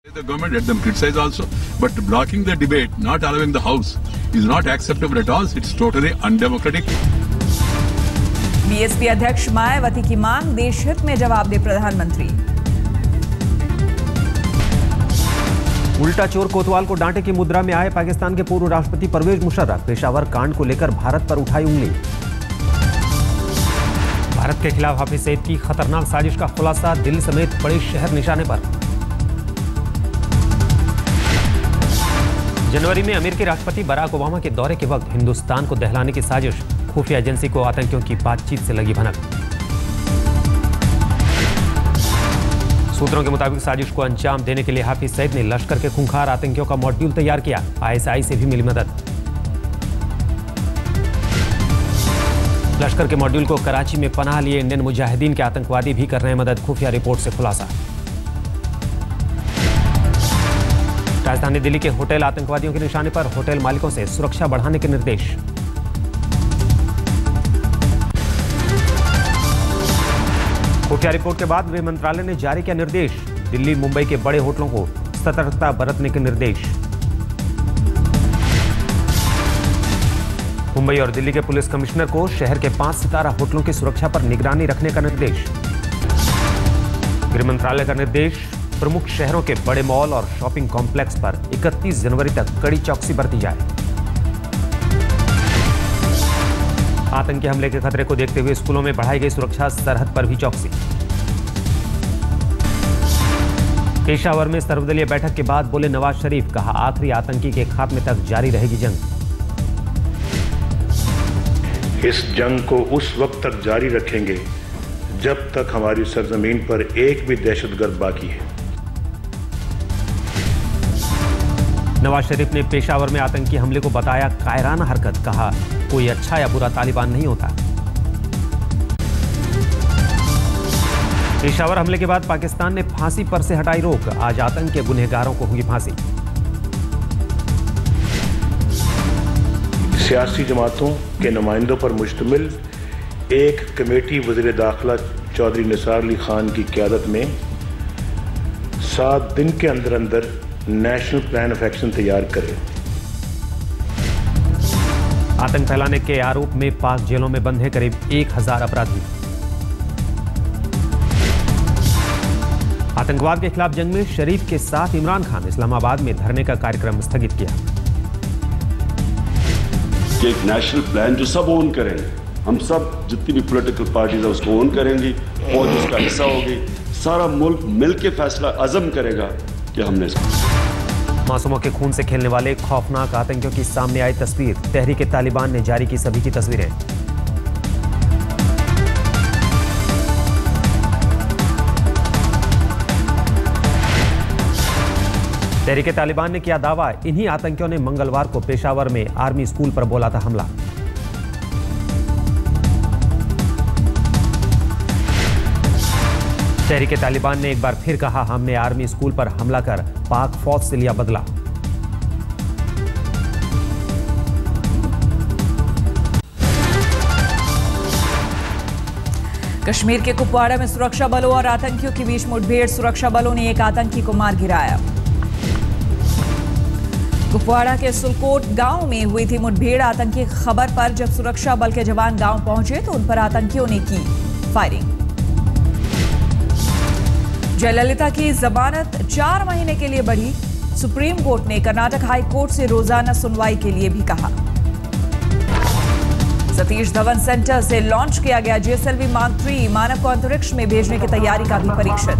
The government let them criticize also, but blocking the debate, not allowing the house, is not acceptable at all. It's totally undemocratic. BSP अध्यक्ष मायावती की मांग, देश हित में जवाब दे प्रधानमंत्री। उल्टा चोर कोतवाल को डांटे की मुद्रा में आए पाकिस्तान के पूर्व राष्ट्रपति परवेज मुशर्रफ, पेशावर कांड को लेकर भारत पर उठाई उंगली। भारत के खिलाफ हाफिज सईद की खतरनाक साजिश का खुलासा, दिल्ली समेत बड़े शहर निशाने पर। जनवरी में अमेरिकी राष्ट्रपति बराक ओबामा के दौरे के वक्त हिंदुस्तान को दहलाने की साजिश, खुफिया एजेंसी को आतंकियों की बातचीत से लगी भनक। सूत्रों के मुताबिक साजिश को अंजाम देने के लिए हाफिज सईद ने लश्कर के खूंखार आतंकियों का मॉड्यूल तैयार किया। आईएसआई से भी मिली मदद। लश्कर के मॉड्यूल को कराची में पनाह लिए इंडियन मुजाहिदीन के आतंकवादी भी कर रहे हैं मदद, खुफिया रिपोर्ट से खुलासा। राजधानी दिल्ली के होटल आतंकवादियों के निशाने पर, होटल मालिकों से सुरक्षा बढ़ाने के निर्देश। खुफिया रिपोर्ट के बाद गृह मंत्रालय ने जारी किया निर्देश, दिल्ली मुंबई के बड़े होटलों को सतर्कता बरतने के निर्देश। मुंबई और दिल्ली के पुलिस कमिश्नर को शहर के 5 सितारा होटलों की सुरक्षा पर निगरानी रखने का निर्देश। गृह मंत्रालय का निर्देश, प्रमुख शहरों के बड़े मॉल और शॉपिंग कॉम्प्लेक्स पर 31 जनवरी तक कड़ी चौकसी बरती जाए। आतंकी हमले के खतरे को देखते हुए स्कूलों में बढ़ाई गई सुरक्षा, सरहद पर भी चौकसी। पेशावर में सर्वदलीय बैठक के बाद बोले नवाज शरीफ, कहा आखिरी आतंकी के खात्मे तक जारी रहेगी जंग। इस जंग को उस वक्त तक जारी रखेंगे जब तक हमारी सरजमीन पर एक भी दहशतगर्द बाकी है। नवाज शरीफ ने पेशावर में आतंकी हमले को बताया कायराना हरकत, कहा कोई अच्छा या बुरा तालिबान नहीं होता। पेशावर हमले के बाद पाकिस्तान ने फांसी पर से हटाई रोक, आज आतंक के गुनहगारों को हुई फांसी। सियासी जमातों के नुमाइंदों पर मुश्तमिल एक कमेटी वज़ीर दाखिला चौधरी निसार अली खान की क़यादत में 7 दिन के अंदर अंदर नेशनल प्लान ऑफ एक्शन तैयार करे। आतंक फैलाने के आरोप में पाक जेलों में बंद हैं करीब 1000 अपराधी। आतंकवाद के खिलाफ जंग में शरीफ के साथ इमरान खान, इस्लामाबाद में धरने का कार्यक्रम स्थगित किया। एक नेशनल प्लान जो सब ओन करेंगे, हम सब जितनी भी पॉलिटिकल पार्टीज है उसको ओन करेंगी, फौज उसका हिस्सा होगी, सारा मुल्क मिलकर फैसला अज़म करेगा कि हमने इसको। मासूमों के खून से खेलने वाले खौफनाक आतंकियों की सामने आई तस्वीर, तहरीक तालिबान ने जारी की सभी की तस्वीरें। तहरीक तालिबान ने किया दावा, इन्हीं आतंकियों ने मंगलवार को पेशावर में आर्मी स्कूल पर बोला था हमला। तहरीक तालिबान ने एक बार फिर कहा, हमने आर्मी स्कूल पर हमला कर पाक फौज से लिया बदला। कश्मीर के कुपवाड़ा में सुरक्षा बलों और आतंकियों के बीच मुठभेड़, सुरक्षा बलों ने एक आतंकी को मार गिराया। कुपवाड़ा के सुलकोट गांव में हुई थी मुठभेड़, आतंकी खबर पर जब सुरक्षा बल के जवान गांव पहुंचे तो उन पर आतंकियों ने की फायरिंग। जयललिता की जमानत 4 महीने के लिए बढ़ी, सुप्रीम कोर्ट ने कर्नाटक हाई कोर्ट से रोजाना सुनवाई के लिए भी कहा। सतीश धवन सेंटर से लॉन्च किया गया JSLV Mark 3, मानव को अंतरिक्ष में भेजने की तैयारी का भी परीक्षण।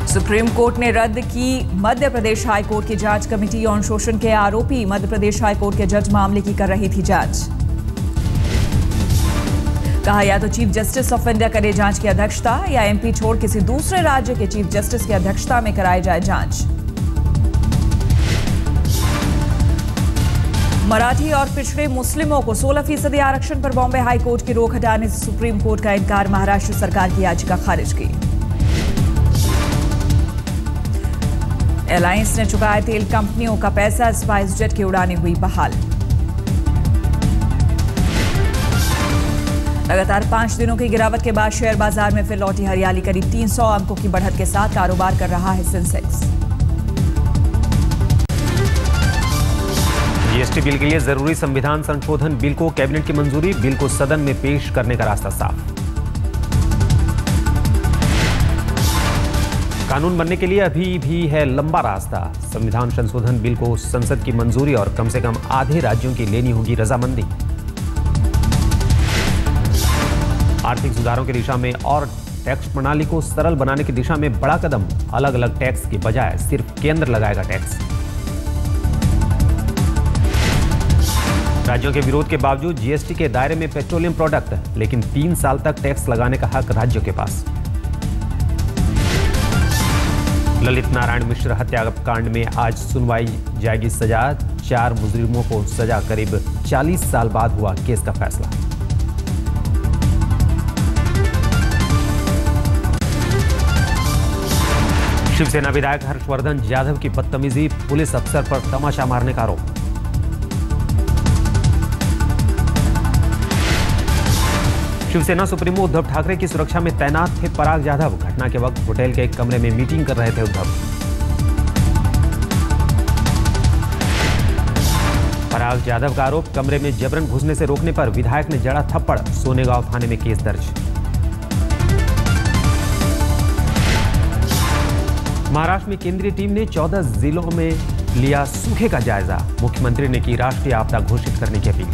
सुप्रीम कोर्ट ने रद्द की मध्य प्रदेश हाई कोर्ट की जांच कमेटी, यौन शोषण के आरोपी मध्य प्रदेश हाई कोर्ट के जज मामले की कर रही थी जांच। कहा या तो चीफ जस्टिस ऑफ इंडिया करे जांच की अध्यक्षता या MP छोड़ किसी दूसरे राज्य के चीफ जस्टिस की अध्यक्षता में कराई जाए जांच। मराठी और पिछड़े मुस्लिमों को 16% आरक्षण पर बॉम्बे हाई कोर्ट की रोक हटाने से सुप्रीम कोर्ट का इनकार, महाराष्ट्र सरकार की याचिका खारिज की। एलायंस ने चुकाया तेल कंपनियों का पैसा, स्पाइस जेट की उड़ानें हुई बहाल। लगातार 5 दिनों की गिरावट के बाद शेयर बाजार में फिर लौटी हरियाली। करीब 300 अंकों की बढ़त के साथ कारोबार कर रहा है सेंसेक्स। जीएसटी बिल के लिए जरूरी संविधान संशोधन बिल को कैबिनेट की मंजूरी। बिल को सदन में पेश करने का रास्ता साफ। कानून बनने के लिए अभी भी है लंबा रास्ता। संविधान संशोधन बिल को संसद की मंजूरी और कम से कम आधे राज्यों की लेनी होगी रजामंदी। आर्थिक सुधारों की दिशा में और टैक्स प्रणाली को सरल बनाने की दिशा में बड़ा कदम। अलग अलग टैक्स के बजाय सिर्फ केंद्र लगाएगा टैक्स। राज्यों के विरोध के बावजूद जीएसटी के दायरे में पेट्रोलियम प्रोडक्ट, लेकिन 3 साल तक टैक्स लगाने का हक राज्यों के पास। ललित नारायण मिश्र हत्याकांड में आज सुनवाई जाएगी सजा। 4 मुजरिमों को सजा। करीब 40 साल बाद हुआ केस का फैसला। शिवसेना विधायक हर्षवर्धन यादव की बदतमीजी, पुलिस अफसर पर तमाचा मारने का आरोप। शिवसेना सुप्रीमो उद्धव ठाकरे की सुरक्षा में तैनात थे पराग यादव। घटना के वक्त होटल के एक कमरे में मीटिंग कर रहे थे उद्धव। पराग यादव का आरोप, कमरे में जबरन घुसने से रोकने पर विधायक ने जड़ा थप्पड़। सोनेगांव थाने में केस दर्ज। महाराष्ट्र में केंद्रीय टीम ने 14 जिलों में लिया सूखे का जायजा। मुख्यमंत्री ने की राष्ट्रीय आपदा घोषित करने की अपील।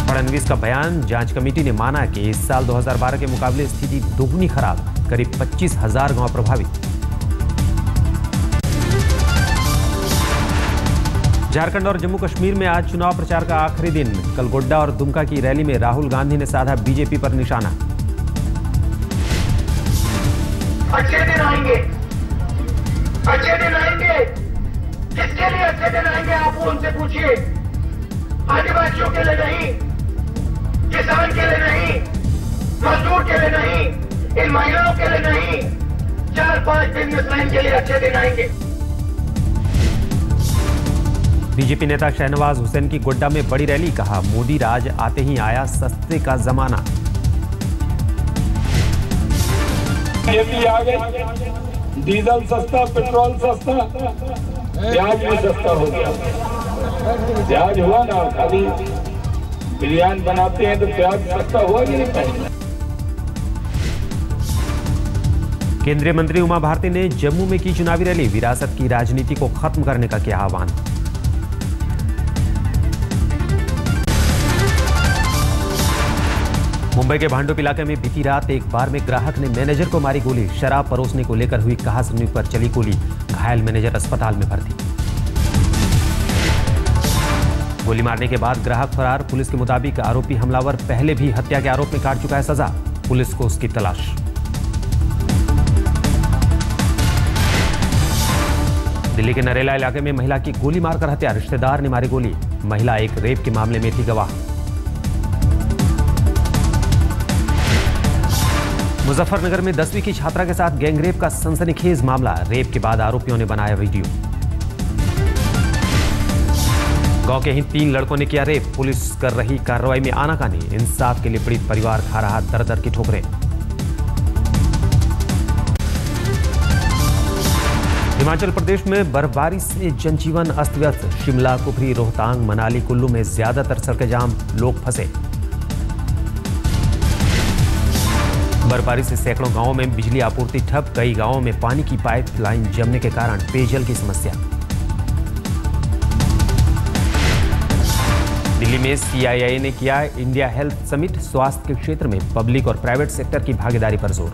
फडणवीस का बयान, जांच कमेटी ने माना कि इस साल 2012 के मुकाबले स्थिति दोगुनी खराब। करीब 25,000 गांव प्रभावित। झारखंड और जम्मू कश्मीर में आज चुनाव प्रचार का आखिरी दिन। कल गोड्डा और दुमका की रैली में राहुल गांधी ने साधा बीजेपी पर निशाना। अच्छे दिन आएंगे, अच्छे दिन आएंगे। किसके लिए अच्छे दिन आएंगे आप उनसे पूछिए। आदिवासियों के लिए नहीं, किसान के लिए नहीं, मजदूर के लिए नहीं, इन महिलाओं के लिए नहीं, 4-5 बिजनेसमैन के लिए अच्छे दिन आएंगे। बीजेपी नेता शहनवाज हुसैन की गोड्डा में बड़ी रैली। कहा, मोदी राज आते ही आया सस्ते का जमाना। खेती आ गई, डीजल सस्ता, पेट्रोल सस्ता, प्याज भी सस्ता हो गया। प्याज हुआ ना, खाली बिरयानी बनाते हैं तो प्याज सस्ता हुआ कि नहीं। केंद्रीय मंत्री उमा भारती ने जम्मू में की चुनावी रैली। विरासत की राजनीति को खत्म करने का किया आह्वान। मुंबई के भांडुप इलाके में बीती रात एक बार में ग्राहक ने मैनेजर को मारी गोली। शराब परोसने को लेकर हुई कहासुनी पर चली गोली। घायल मैनेजर अस्पताल में भर्ती। गोली मारने के बाद ग्राहक फरार। पुलिस के मुताबिक आरोपी हमलावर पहले भी हत्या के आरोप में काट चुका है सजा। पुलिस को उसकी तलाश। दिल्ली के नरेला इलाके में महिला की गोली मारकर हत्या। रिश्तेदार ने मारी गोली। महिला एक रेप के मामले में थी गवाह। मुजफ्फरनगर में 10वीं की छात्रा के साथ गैंगरेप का सनसनीखेज मामला। रेप के बाद आरोपियों ने बनाया वीडियो। गांव के ही 3 लड़कों ने किया रेप। पुलिस कर रही कार्रवाई में आनाकानी। इंसाफ के लिए पीड़ित परिवार खा रहा दर-दर की ठोकरें। हिमाचल प्रदेश में बर्फबारी से जनजीवन अस्त व्यस्त। शिमला, कुफरी, रोहतांग, मनाली, कुल्लू में ज्यादातर सड़कें जाम। लोग फंसे। बर्फबारी से सैकड़ों गांवों में बिजली आपूर्ति ठप। कई गांवों में पानी की पाइपलाइन जमने के कारण पेयजल की समस्या। दिल्ली में सीआईआई ने किया इंडिया हेल्थ समिट। स्वास्थ्य के क्षेत्र में पब्लिक और प्राइवेट सेक्टर की भागीदारी पर जोर।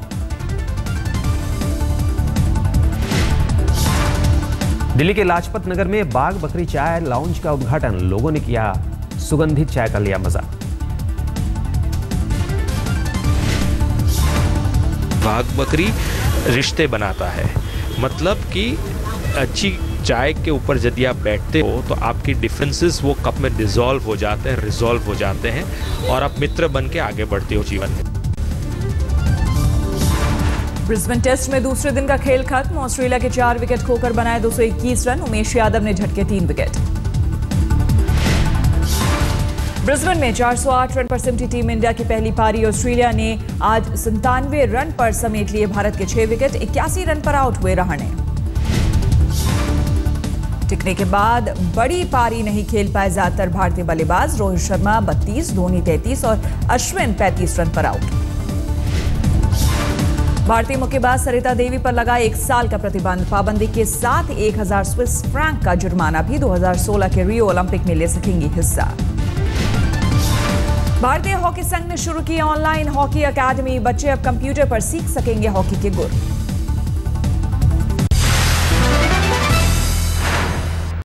दिल्ली के लाजपत नगर में बाग बकरी चाय लाउंज का उद्घाटन। लोगों ने किया सुगंधित चाय का लिया मजा। बाग बकरी रिश्ते बनाता है, मतलब कि अच्छी चाय के ऊपर यदि आप बैठते हो तो आपकी डिफरेंसेस वो कप में डिसॉल्व हो जाते हैं, रिजॉल्व हो जाते हैं और आप मित्र बन के आगे बढ़ते हो जीवन में। ब्रिस्बेन टेस्ट में दूसरे दिन का खेल खत्म। ऑस्ट्रेलिया के 4 विकेट खोकर बनाए 221 रन। उमेश यादव ने झटके 3 विकेट। ब्रिस्बेन में 408 रन पर सिमटी टीम इंडिया की पहली पारी। ऑस्ट्रेलिया ने आज 97 रन पर समेट लिए भारत के 6 विकेट। 81 रन पर आउट हुए रहाणे। टिकने के बाद बड़ी पारी नहीं खेल पाए ज्यादातर भारतीय बल्लेबाज। रोहित शर्मा 32, धोनी 33 और अश्विन 35 रन पर आउट। भारतीय मुक्केबाज सरिता देवी पर लगा 1 साल का प्रतिबंध। पाबंदी के साथ 1000 स्विस फ्रैंक का जुर्माना भी। 2016 के रियो ओलंपिक में ले सकेंगी हिस्सा। भारतीय हॉकी संघ ने शुरू की ऑनलाइन हॉकी अकादमी। बच्चे अब कंप्यूटर पर सीख सकेंगे हॉकी के गुर।